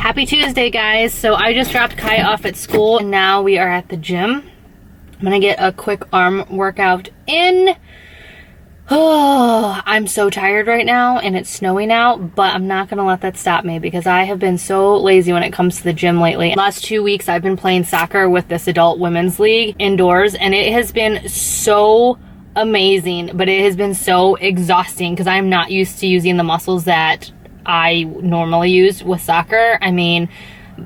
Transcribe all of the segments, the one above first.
Happy Tuesday, guys. So I just dropped Kai off at school and now we are at the gym. I'm gonna get a quick arm workout in. Oh, I'm so tired right now and it's snowing out, but I'm not gonna let that stop me because I have been so lazy when it comes to the gym lately. Last 2 weeks I've been playing soccer with this adult women's league indoors and it has been so amazing, but it has been so exhausting because I'm not used to using the muscles that I normally use with soccer. I mean,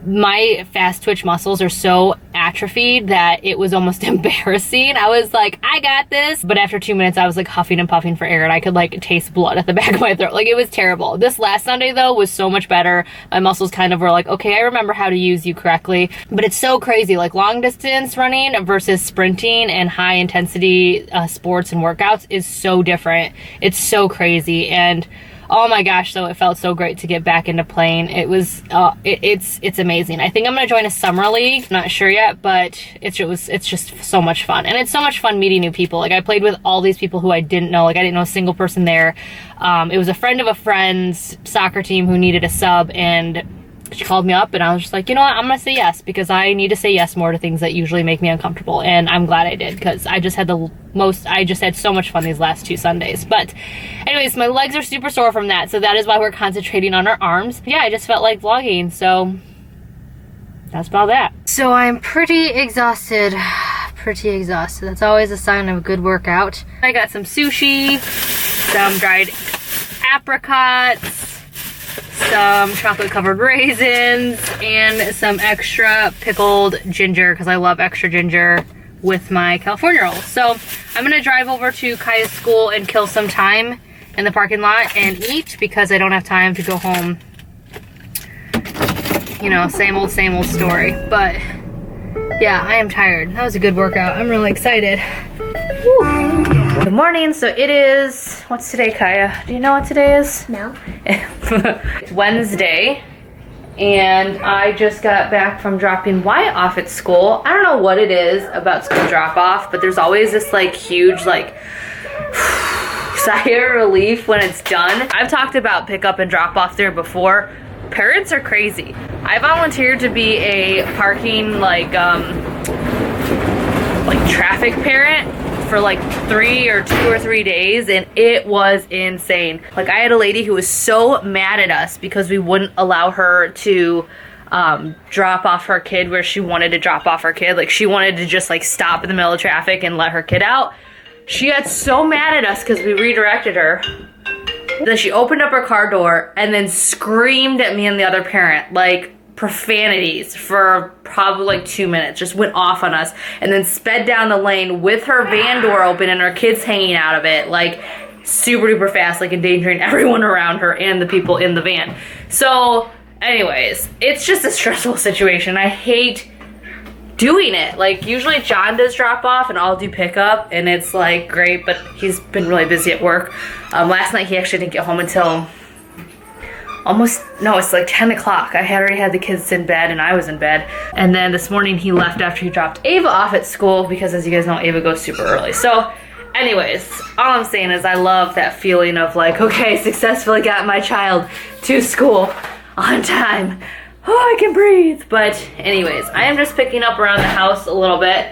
my fast twitch muscles are so atrophied that it was almost embarrassing. I was like, I got this. But after 2 minutes, I was like huffing and puffing for air and I could like taste blood at the back of my throat. Like it was terrible. This last Sunday though was so much better. My muscles kind of were like, okay, I remember how to use you correctly. But it's so crazy. Like long distance running versus sprinting and high intensity sports and workouts is so different. It's so crazy. And oh my gosh, so it felt so great to get back into playing. It was, it's amazing. I think I'm gonna join a summer league. Not sure yet, but it's just so much fun. And it's so much fun meeting new people. Like I played with all these people who I didn't know. Like I didn't know a single person there. It was a friend of a friend's soccer team who needed a sub and she called me up and I was just like, you know what, I'm gonna say yes because I need to say yes more to things that usually make me uncomfortable. And I'm glad I did because I just had so much fun these last 2 Sundays. But anyways, my legs are super sore from that. So that is why we're concentrating on our arms. Yeah, I just felt like vlogging. So that's about that. So I'm pretty exhausted. That's always a sign of a good workout. I got some sushi, some dried apricots, some chocolate covered raisins, and some extra pickled ginger because I love extra ginger with my California rolls. So I'm gonna drive over to Kaya's school and kill some time in the parking lot and eat because I don't have time to go home. You know, same old story. But yeah, I am tired. That was a good workout. I'm really excited. Woo. Good morning. So it is, what's today, Kaya? Do you know what today is? No. It's Wednesday, and I just got back from dropping Wyatt off at school. I don't know what it is about school drop-off, but there's always this like huge like sigh of relief when it's done. I've talked about pickup and drop-off there before. Parents are crazy. I volunteered to be a parking like traffic parent for like 2 or 3 days, and it was insane. Like I had a lady who was so mad at us because we wouldn't allow her to drop off her kid where she wanted to drop off her kid. Like she wanted to just like stop in the middle of traffic and let her kid out. She got so mad at us because we redirected her. Then she opened up her car door and then screamed at me and the other parent like profanities for probably like 2 minutes. Just went off on us and then sped down the lane with her van door open and her kids hanging out of it like super duper fast, like endangering everyone around her and the people in the van. So anyways, it's just a stressful situation. I hate doing it. Like usually John does drop off and I'll do pickup and it's like great, but he's been really busy at work. Last night he actually didn't get home until it's like 10 o'clock. I had already had the kids in bed and I was in bed. And then this morning he left after he dropped Ava off at school because as you guys know, Ava goes super early. So anyways, all I'm saying is I love that feeling of like, okay, successfully got my child to school on time. Oh, I can breathe. But anyways, I am just picking up around the house a little bit.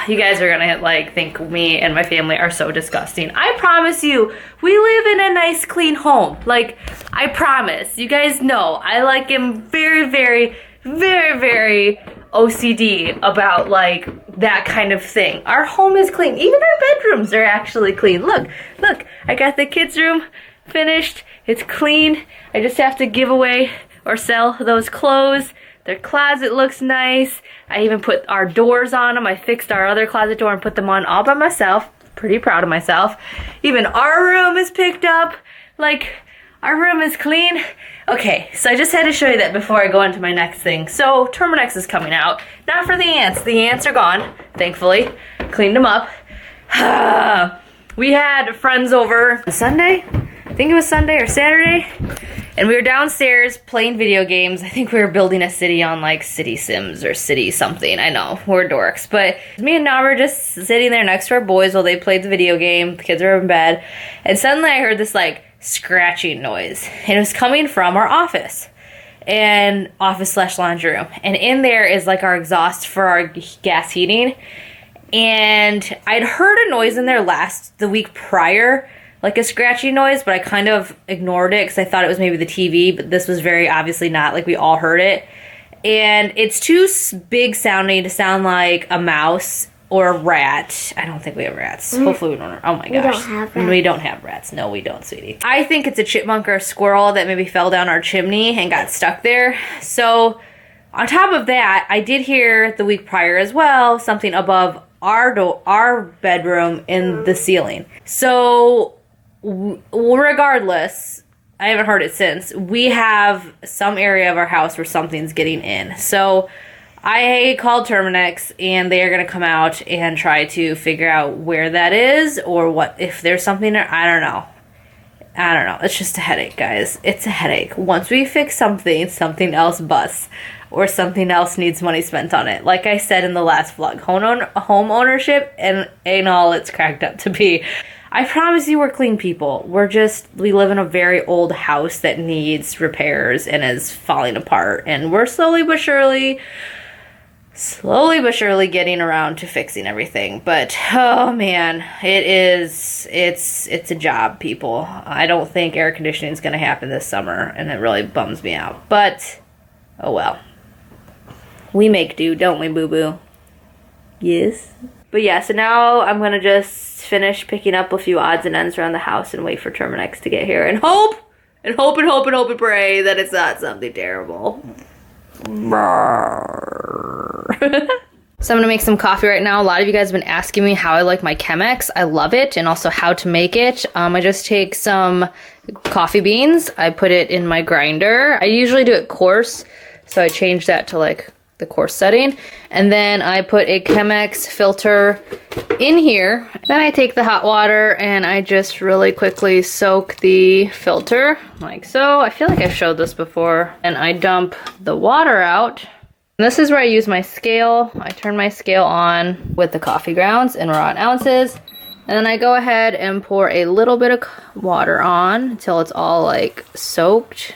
You guys are gonna like think me and my family are so disgusting. I promise you, we live in a nice clean home. Like, I promise. You guys know I like am very, very, very, very OCD about like that kind of thing. Our home is clean. Even our bedrooms are actually clean. Look, I got the kids' room finished. It's clean. I just have to give away or sell those clothes. Their closet looks nice. I even put our doors on them. I fixed our other closet door and put them on all by myself. Pretty proud of myself. Even our room is picked up. Like, our room is clean. Okay, so I just had to show you that before I go into my next thing. So, Terminex is coming out. Not for the ants. The ants are gone, thankfully. Cleaned them up. We had friends over Sunday. I think it was Sunday or Saturday. And we were downstairs playing video games. I think we were building a city on like City Sims or City something. I know, we're dorks. But me and Na were just sitting there next to our boys while they played the video game. The kids were in bed. And suddenly I heard this like scratching noise. And it was coming from our office. and office slash laundry room. And in there is like our exhaust for our gas heating. And I'd heard a noise in there the week prior, like a scratchy noise, but I kind of ignored it because I thought it was maybe the TV, but this was very obviously not. Like, we all heard it. And it's too big sounding to sound like a mouse or a rat. I don't think we have rats. Hopefully we don't. Oh my gosh. We don't have rats. We don't have rats. No, we don't, sweetie. I think it's a chipmunk or a squirrel that maybe fell down our chimney and got stuck there. So on top of that, I did hear the week prior as well something above our bedroom in the ceiling. So regardless, I haven't heard it since. We have some area of our house where something's getting in. So I called Terminix, and they are going to come out and try to figure out where that is, or what, if there's something there. I don't know. It's just a headache, guys. It's a headache. Once we fix something, something else busts, or something else needs money spent on it. Like I said in the last vlog, home ownership ain't all it's cracked up to be. I promise you, we're clean people. We live in a very old house that needs repairs and is falling apart, and we're slowly but surely getting around to fixing everything. But oh man, it's a job, people. I don't think air conditioning is going to happen this summer, and it really bums me out. But oh well, we make do, don't we, boo boo? Yes. But yeah, so now I'm going to just finish picking up a few odds and ends around the house and wait for Terminix to get here and hope and pray that it's not something terrible. So I'm gonna make some coffee right now. A lot of you guys have been asking me how I like my Chemex. I love it, and also how to make it. I just take some coffee beans, I put it in my grinder. I usually do it coarse, so I change that to like the coarse setting. And then I put a Chemex filter in here. Then I take the hot water and I just really quickly soak the filter like so. I feel like I've showed this before. And I dump the water out. And this is where I use my scale. I turn my scale on with the coffee grounds in raw ounces. And then I go ahead and pour a little bit of water on until it's all like soaked.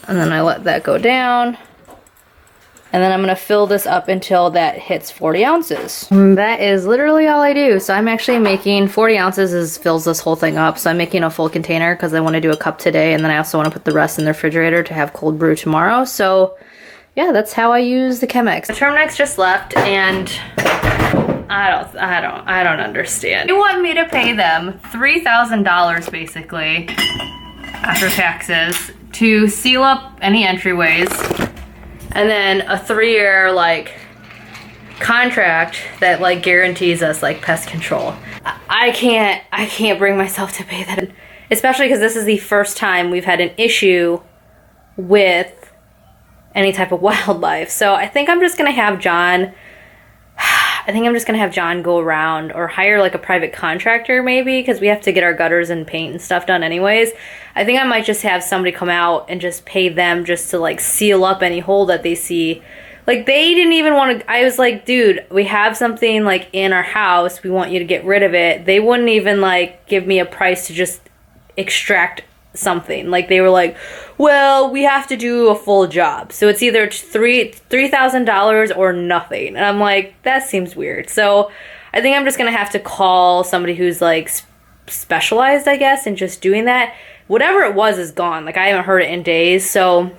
And then I let that go down. And then I'm gonna fill this up until that hits 40 ounces. And that is literally all I do. So I'm actually making 40 ounces fills this whole thing up. So I'm making a full container because I wanna do a cup today, and then I also wanna put the rest in the refrigerator to have cold brew tomorrow. So yeah, that's how I use the Chemex. The Terminix just left, and I don't understand. They want me to pay them $3,000 basically after taxes to seal up any entryways. And then a 3-year like contract that like guarantees us like pest control. I can't bring myself to pay that, especially because this is the first time we've had an issue with any type of wildlife. So I think I'm just gonna have John go around, or hire like a private contractor maybe, because we have to get our gutters and paint and stuff done anyways. I think I might just have somebody come out and just pay them just to like seal up any hole that they see. Like, they didn't even want to, I was like, dude, we have something like in our house, we want you to get rid of it. They wouldn't even like give me a price to just extract something. Like, they were like, well, we have to do a full job, so it's either $3,000 or nothing. And I'm like, that seems weird. So I think I'm just gonna have to call somebody who's like specialized, I guess, in just doing that. Whatever it was is gone. Like, I haven't heard it in days. So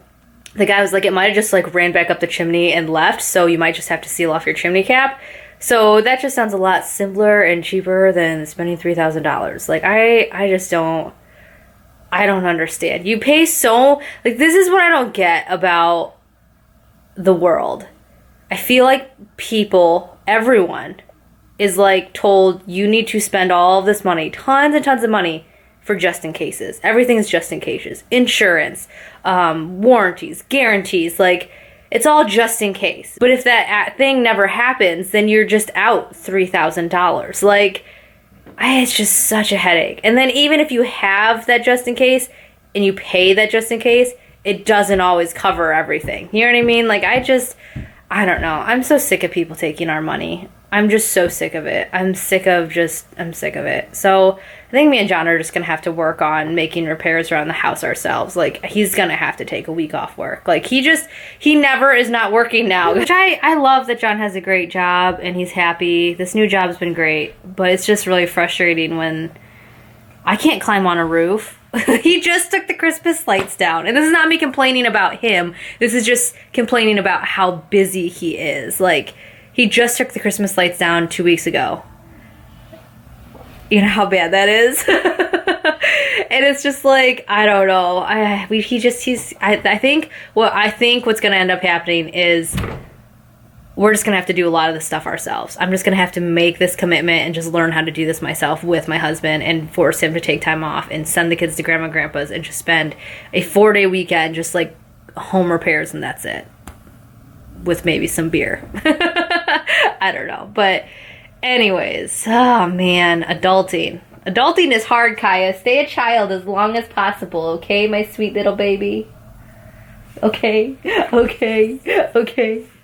the guy was like, it might have just like ran back up the chimney and left, so you might just have to seal off your chimney cap. So that just sounds a lot simpler and cheaper than spending $3,000. Like, I just don't understand. You pay so, like, this is what I don't get about the world. I feel like people, everyone, is like told you need to spend all of this money, tons and tons of money, for just in cases. Everything is just in cases. Insurance, warranties, guarantees, like, it's all just in case. But if that thing never happens, then you're just out $3,000. Like, it's just such a headache. And then even if you have that just in case and you pay that just in case, it doesn't always cover everything. You know what I mean? Like, I don't know. I'm so sick of people taking our money. I'm just so sick of it. I'm sick of it. So I think me and John are just gonna have to work on making repairs around the house ourselves. Like, he's gonna have to take a week off work. Like, he never is not working now. Which I love that John has a great job and he's happy. This new job's been great, but it's just really frustrating when I can't climb on a roof. He just took the Christmas lights down. And this is not me complaining about him. This is just complaining about how busy he is. Like, he just took the Christmas lights down 2 weeks ago. You know how bad that is? And it's just like, I don't know. I think what's going to end up happening is we're just going to have to do a lot of this stuff ourselves. I'm just going to have to make this commitment and just learn how to do this myself with my husband and force him to take time off and send the kids to grandma and grandpa's and just spend a 4-day weekend just like home repairs, and that's it. With maybe some beer. I don't know. But anyways, oh man, adulting. Adulting is hard, Kaya. Stay a child as long as possible, okay, my sweet little baby? Okay?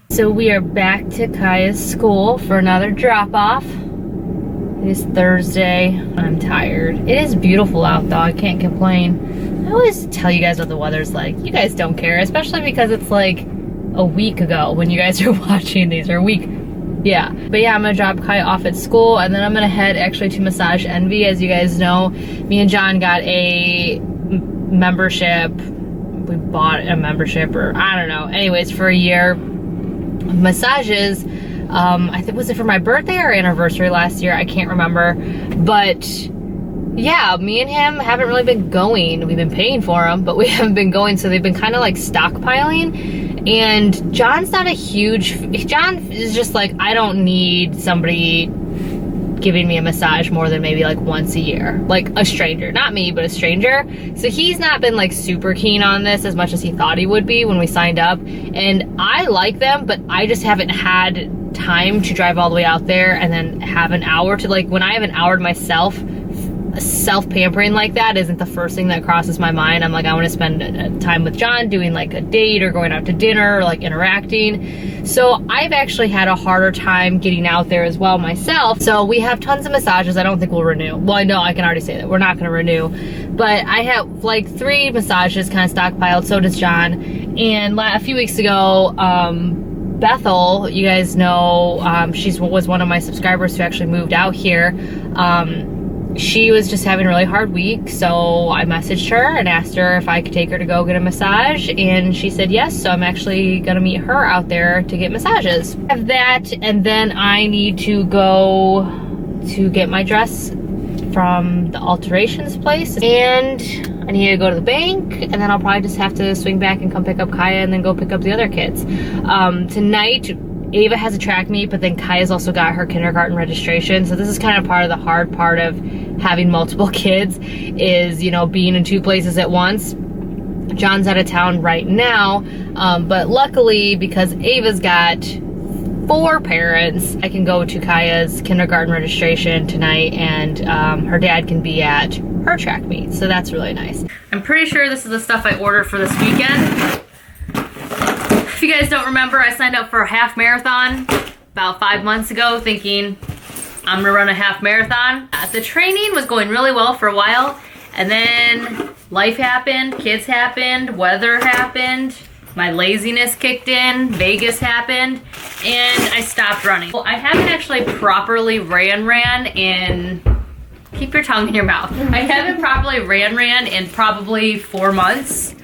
So we are back to Kaya's school for another drop-off. It is Thursday. I'm tired. It is beautiful out though. I can't complain. I always tell you guys what the weather's like. You guys don't care, especially because it's like a week ago when you guys are watching these, or a week. Yeah. But yeah, I'm gonna drop Kaya off at school and then I'm gonna head actually to Massage Envy. As you guys know, me and John got a membership. We bought a membership, or I don't know. Anyways, for a year. Massages, I think, was it for my birthday or anniversary last year? I can't remember, but yeah, me and him haven't really been going. We've been paying for them, but we haven't been going, so they've been kind of like stockpiling. And John's not a huge, John is just like, I don't need somebody giving me a massage more than maybe like once a year, like a stranger, not me, but a stranger. So he's not been like super keen on this as much as he thought he would be when we signed up. And I like them, but I just haven't had time to drive all the way out there and then have an hour to, like, when I have an hour to myself, self-pampering like that isn't the first thing that crosses my mind. I'm like, I want to spend time with John doing like a date or going out to dinner or like interacting. So I've actually had a harder time getting out there as well myself. So we have tons of massages. I don't think we'll renew. Well, I know I can already say that we're not going to renew, but I have like 3 massages kind of stockpiled. So does John. And a few weeks ago, Bethel, you guys know, she was one of my subscribers who actually moved out here. She was just having a really hard week, so I messaged her and asked her if I could take her to go get a massage, and she said yes, so I'm actually gonna meet her out there to get massages. I have that, and then I need to go to get my dress from the alterations place, and I need to go to the bank, and then I'll probably just have to swing back and come pick up Kaya and then go pick up the other kids. Tonight, Ava has a track meet, but then Kaya's also got her kindergarten registration. So this is kind of part of the hard part of having multiple kids is, you know, being in 2 places at once. John's out of town right now, but luckily, because Ava's got 4 parents, I can go to Kaya's kindergarten registration tonight, and her dad can be at her track meet. So that's really nice. I'm pretty sure this is the stuff I ordered for this weekend. If you guys don't remember, I signed up for a half marathon about 5 months ago thinking I'm gonna run a half marathon. The training was going really well for a while, and then life happened, kids happened, weather happened, my laziness kicked in, Vegas happened, and I stopped running. Well, I haven't actually properly ran in, keep your tongue in your mouth. I haven't properly ran in probably 4 months.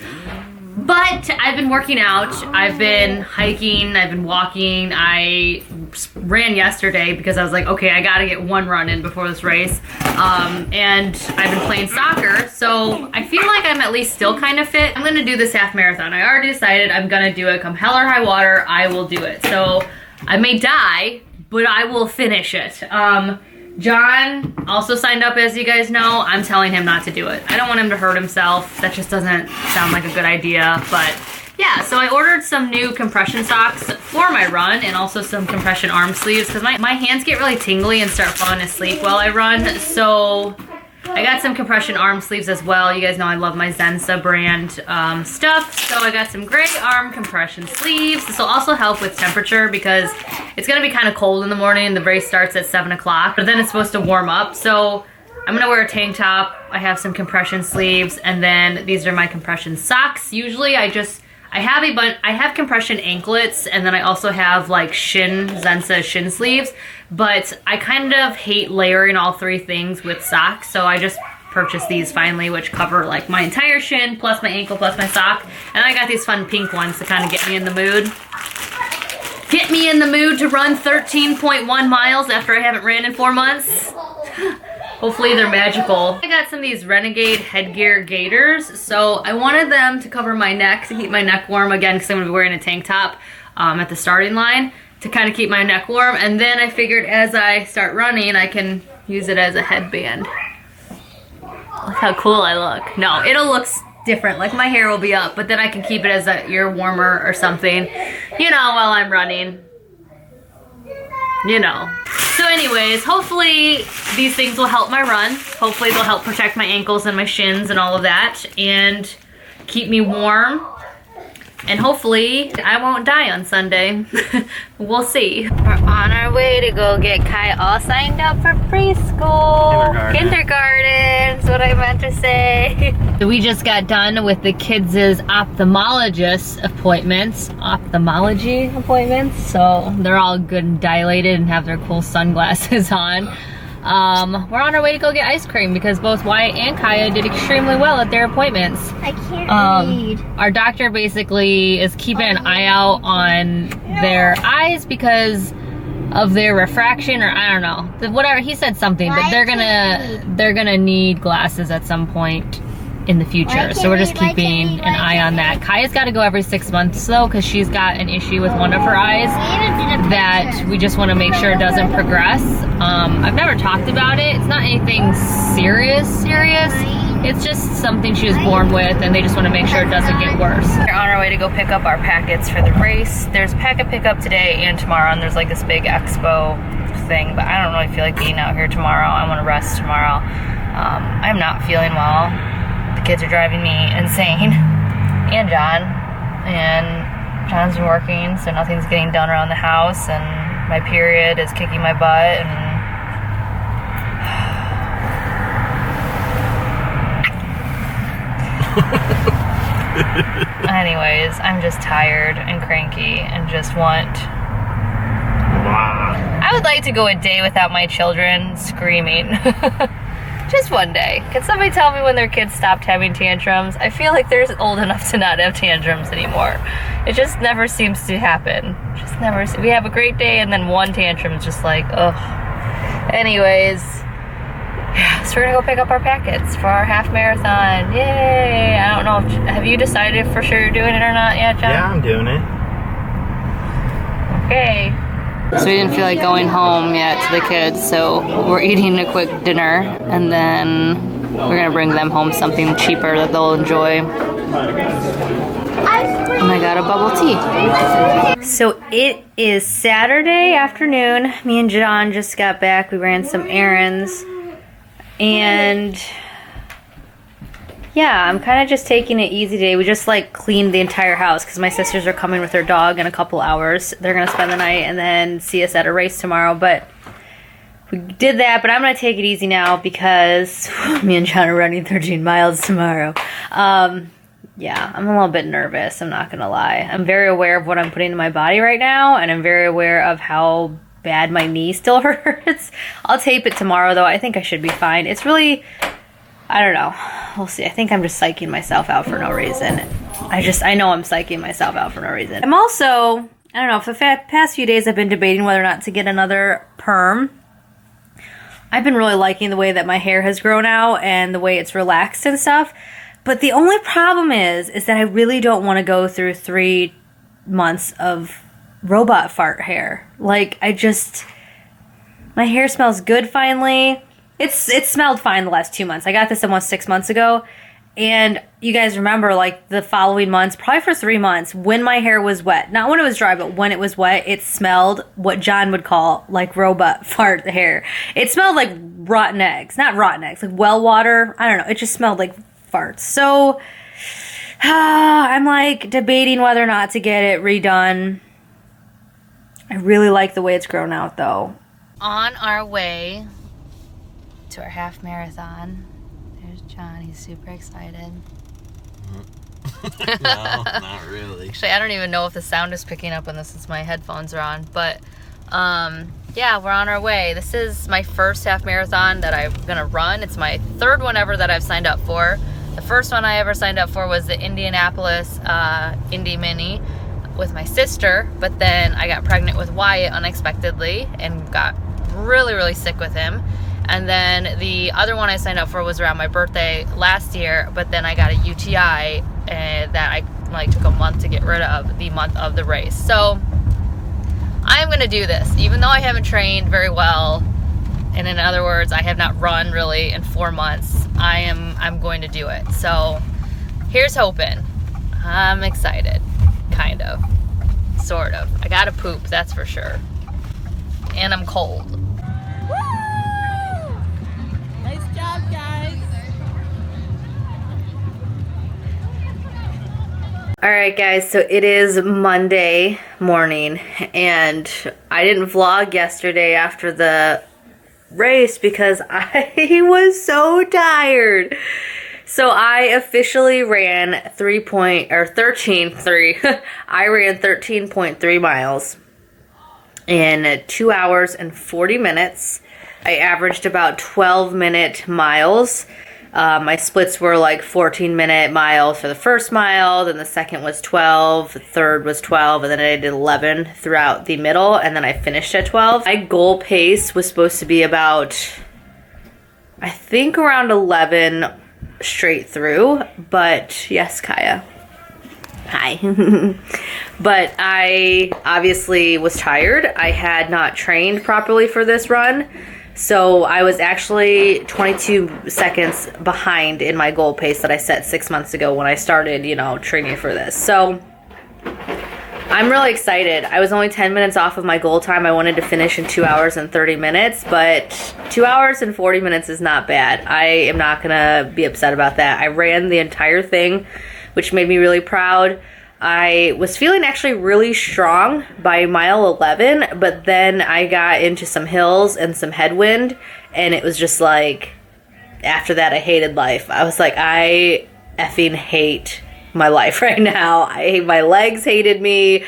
But I've been working out, I've been hiking, I've been walking. I ran yesterday because I was like, okay, I gotta get 1 run in before this race. And I've been playing soccer, so I feel like I'm at least still kind of fit. I'm gonna do this half marathon. I already decided I'm gonna do it. Come hell or high water, I will do it. So I may die, but I will finish it. John also signed up, as you guys know. I'm telling him not to do it. I don't want him to hurt himself. That just doesn't sound like a good idea. But yeah, so I ordered some new compression socks for my run and also some compression arm sleeves because my hands get really tingly and start falling asleep while I run. So I got some compression arm sleeves as well. You guys know I love my Zensa brand stuff. So I got some gray arm compression sleeves. This will also help with temperature because it's gonna be kind of cold in the morning. The race starts at 7 o'clock, but then it's supposed to warm up. So I'm gonna wear a tank top. I have some compression sleeves, and then these are my compression socks. Usually I have compression anklets, and then I also have like Zensa shin sleeves, but I kind of hate layering all three things with socks, so I just purchased these finally, which cover like my entire shin, plus my ankle, plus my sock. And I got these fun pink ones to kind of get me in the mood. Get me in the mood to run 13.1 miles after I haven't ran in 4 months. Hopefully they're magical. I got some of these Renegade headgear gaiters. So I wanted them to cover my neck, to keep my neck warm again, because I'm gonna be wearing a tank top at the starting line to kind of keep my neck warm. And then I figured as I start running, I can use it as a headband. Look how cool I look. No, it'll look different, like my hair will be up, but then I can keep it as an ear warmer or something, you know, while I'm running. You know. So anyways, hopefully these things will help my run. Hopefully they'll help protect my ankles and my shins and all of that and keep me warm. And hopefully I won't die on Sunday. We'll see. We're on our way to go get Kai all signed up for preschool. Kindergarten is what I meant to say. We just got done with the kids' ophthalmologist appointments. Ophthalmology appointments. So they're all good and dilated and have their cool sunglasses on. We're on our way to go get ice cream because both Wyatt and Kaya did extremely well at their appointments. I can't read. Our doctor basically is keeping an eye out on their eyes because of their refraction, or I don't know, whatever. He said something, but they're gonna need glasses at some point in the future. So we're just keeping an eye on that. Kaya's got to go every 6 months though, because she's got an issue with one of her eyes that we just want to make sure it doesn't progress. I've never talked about it. It's not anything serious. It's just something she was born with, and they just want to make sure it doesn't get worse. We're on our way to go pick up our packets for the race. There's packet pickup today and tomorrow, and there's like this big expo thing, but I don't really feel like being out here tomorrow. I want to rest tomorrow. I'm not feeling well. The kids are driving me insane, and John's been working, so nothing's getting done around the house, and my period is kicking my butt, and anyways, I'm just tired and cranky and just want... I would like to go a day without my children screaming. Just one day. Can somebody tell me when their kids stopped having tantrums? I feel like they're old enough to not have tantrums anymore. It just never seems to happen. Just never. We have a great day and then one tantrum is just like, ugh. Anyways, yeah, so we're gonna go pick up our packets for our half marathon. Yay! I don't know. Have you decided for sure you're doing it or not yet, John? Yeah, I'm doing it. Okay. So we didn't feel like going home yet to the kids, so we're eating a quick dinner, and then we're gonna bring them home something cheaper that they'll enjoy. And I got a bubble tea. So it is Saturday afternoon. Me and John just got back. We ran some errands, and yeah, I'm kind of just taking it easy today. We just like cleaned the entire house because my sisters are coming with their dog in a couple hours. They're gonna spend the night and then see us at a race tomorrow, but we did that. But I'm gonna take it easy now because me and John are running 13 miles tomorrow. Yeah, I'm a little bit nervous, I'm not gonna lie. I'm very aware of what I'm putting in my body right now, and I'm very aware of how bad my knee still hurts. I'll tape it tomorrow though. I think I should be fine. It's really, I don't know. We'll see. I think I'm just psyching myself out for no reason. I know I'm psyching myself out for no reason. I'm also, I don't know, for the past few days I've been debating whether or not to get another perm. I've been really liking the way that my hair has grown out and the way it's relaxed and stuff. But the only problem is that I really don't want to go through 3 months of robot fart hair. Like, my hair smells good finally. It smelled fine the last 2 months. I got this almost 6 months ago, And you guys remember, like, the following months, probably for 3 months, when my hair was wet, not when it was dry, but when it was wet, it smelled what John would call, like, robot fart hair. It smelled like rotten eggs. Not rotten eggs, like well water. I don't know. It just smelled like farts. So, I'm, like, debating whether or not to get it redone. I really like the way it's grown out, though. On our way to our half marathon. There's John. He's super excited. No, not really. Actually, I don't even know if the sound is picking up on this since my headphones are on. But, yeah, we're on our way. This is my first half marathon that I'm going to run. It's my third one ever that I've signed up for. The first one I ever signed up for was the Indianapolis Indy Mini with my sister. But then I got pregnant with Wyatt unexpectedly and got really, really sick with him. And then the other one I signed up for was around my birthday last year, but then I got a UTI that I like took a month to get rid of, the month of the race. So I'm gonna do this, even though I haven't trained very well, and in other words, I have not run really in 4 months. I'm going to do it. So here's hoping. I'm excited, kind of, sort of. I gotta poop, that's for sure, and I'm cold. Alright guys, so it is Monday morning, and I didn't vlog yesterday after the race because I was so tired. So I officially ran 13.3 miles in 2 hours and 40 minutes. I averaged about 12-minute miles. My splits were like 14-minute miles for the first mile, then the second was 12, the third was 12, and then I did 11 throughout the middle, and then I finished at 12. My goal pace was supposed to be about, I think, around 11 straight through, but yes, Kaya. Hi. But I obviously was tired. I had not trained properly for this run. So I was actually 22 seconds behind in my goal pace that I set 6 months ago when I started, you know, training for this. So I'm really excited. I was only 10 minutes off of my goal time. I wanted to finish in 2 hours and 30 minutes, but 2 hours and 40 minutes is not bad. I am not gonna be upset about that. I ran the entire thing, which made me really proud. I was feeling actually really strong by mile 11, but then I got into some hills and some headwind, and it was just like, after that I hated life. I was like, I effing hate my life right now. My legs hated me,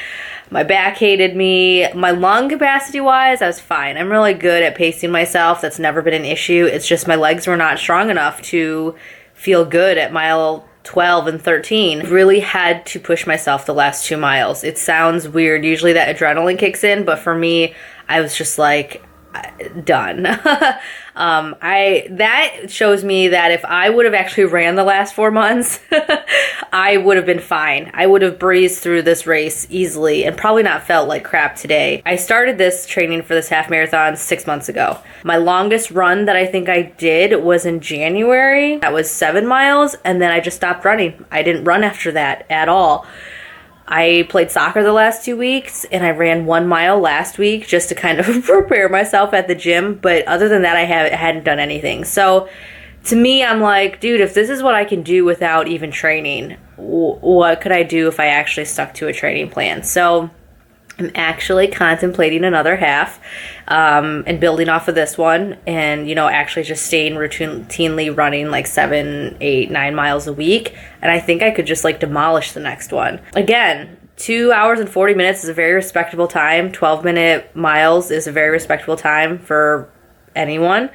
my back hated me. My lung capacity wise, I was fine. I'm really good at pacing myself. That's never been an issue. It's just my legs were not strong enough to feel good at mile 12 and 13. Really had to push myself the last 2 miles. It sounds weird. Usually that adrenaline kicks in, but for me, I was just like, done. That shows me that if I would have actually ran the last 4 months, I would have been fine. I would have breezed through this race easily and probably not felt like crap today. I started this training for this half marathon 6 months ago. My longest run that I think I did was in January. That was 7 miles, and then I just stopped running. I didn't run after that at all. I played soccer the last 2 weeks, and I ran 1 mile last week just to kind of prepare myself at the gym. But other than that, I hadn't done anything. So to me, I'm like, dude, if this is what I can do without even training, what could I do if I actually stuck to a training plan? So I'm actually contemplating another half and building off of this one, and, you know, actually just staying routinely running like 7, 8, 9 miles a week. And I think I could just like demolish the next one. Again, 2 hours and 40 minutes is a very respectable time. 12-minute miles is a very respectable time for anyone.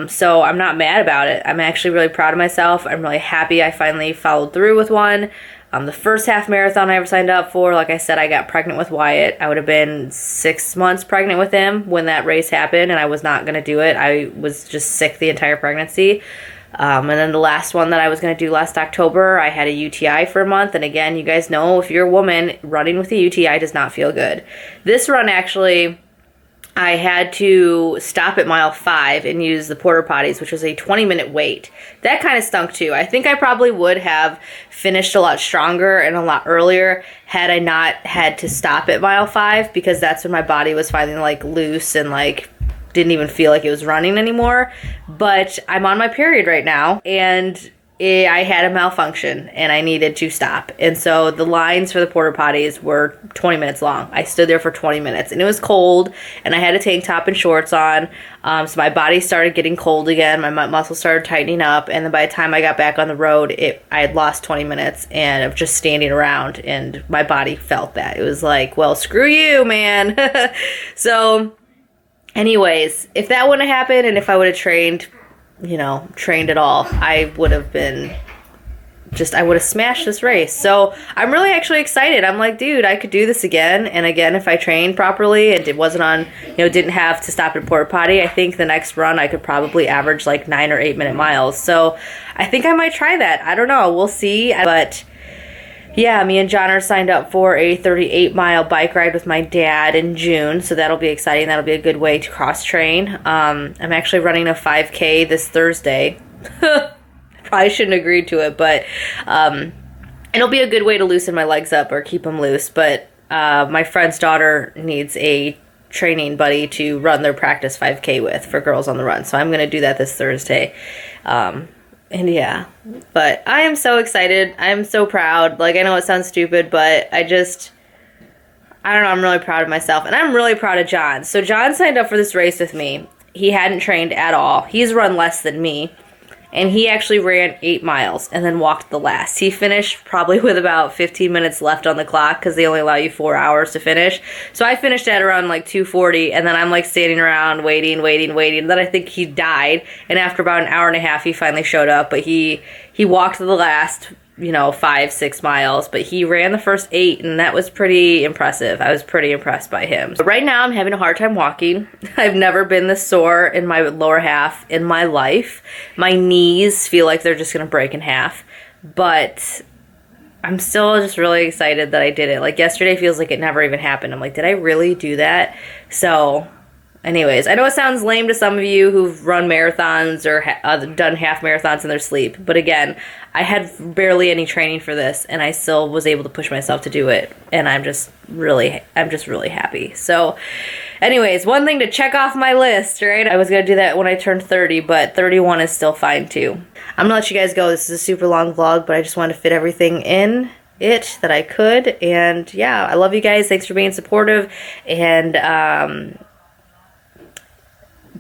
So I'm not mad about it. I'm actually really proud of myself. I'm really happy I finally followed through with one. The first half marathon I ever signed up for, like I said, I got pregnant with Wyatt. I would have been 6 months pregnant with him when that race happened, and I was not going to do it. I was just sick the entire pregnancy. And then the last one that I was going to do last October, I had a UTI for a month. And again, you guys know, if you're a woman, running with a UTI does not feel good. This run actually, I had to stop at mile 5 and use the porta potties, which was a 20-minute wait. That kind of stunk too. I think I probably would have finished a lot stronger and a lot earlier had I not had to stop at mile 5, because that's when my body was finally like loose and like didn't even feel like it was running anymore. But I'm on my period right now, and I had a malfunction and I needed to stop. And so the lines for the porta potties were 20 minutes long. I stood there for 20 minutes and it was cold and I had a tank top and shorts on. So my body started getting cold again. My muscles started tightening up. And then by the time I got back on the road, I had lost 20 minutes and of just standing around, and my body felt that. It was like, well, screw you, man. So anyways, if that wouldn't have happened and if I would have trained at all, I would have smashed this race. So I'm really actually excited. I'm like, dude, I could do this again and again if I trained properly and it wasn't on, didn't have to stop at porta potty. I think the next run I could probably average like 9 or 8 minute miles. So I think I might try that. I don't know. We'll see. But yeah, me and John are signed up for a 38-mile bike ride with my dad in June, so that'll be exciting. That'll be a good way to cross-train. I'm actually running a 5K this Thursday. Probably shouldn't agree to it, but it'll be a good way to loosen my legs up or keep them loose. But my friend's daughter needs a training buddy to run their practice 5K with for Girls on the Run, so I'm going to do that this Thursday. And yeah, but I am so excited. I'm so proud. Like, I know it sounds stupid, but I don't know, I'm really proud of myself. And I'm really proud of John. So John signed up for this race with me. He hadn't trained at all. He's run less than me. And he actually ran 8 miles and then walked the last. He finished probably with about 15 minutes left on the clock because they only allow you 4 hours to finish. So I finished at around like 2:40, and then I'm like standing around waiting. Then I think he died, and after about an hour and a half, he finally showed up. But he walked the last 5-6 miles, but he ran the first 8, and that was pretty impressive. I was pretty impressed by him. But right now I'm having a hard time walking. I've never been this sore in my lower half in my life. My knees feel like they're just gonna break in half, but I'm still just really excited that I did it. Like, yesterday feels like it never even happened. I'm like, did I really do that? So anyways, I know it sounds lame to some of you who've run marathons or done half marathons in their sleep, but again, I had barely any training for this, and I still was able to push myself to do it, and I'm just really happy. So anyways, one thing to check off my list, right? I was going to do that when I turned 30, but 31 is still fine too. I'm going to let you guys go. This is a super long vlog, but I just wanted to fit everything in it that I could, and yeah, I love you guys. Thanks for being supportive, and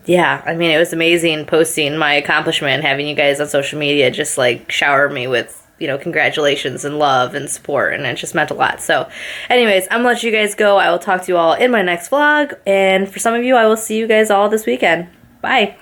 yeah, I mean, it was amazing posting my accomplishment and having you guys on social media just like shower me with, congratulations and love and support, and it just meant a lot. So anyways, I'm gonna let you guys go. I will talk to you all in my next vlog, and for some of you, I will see you guys all this weekend. Bye.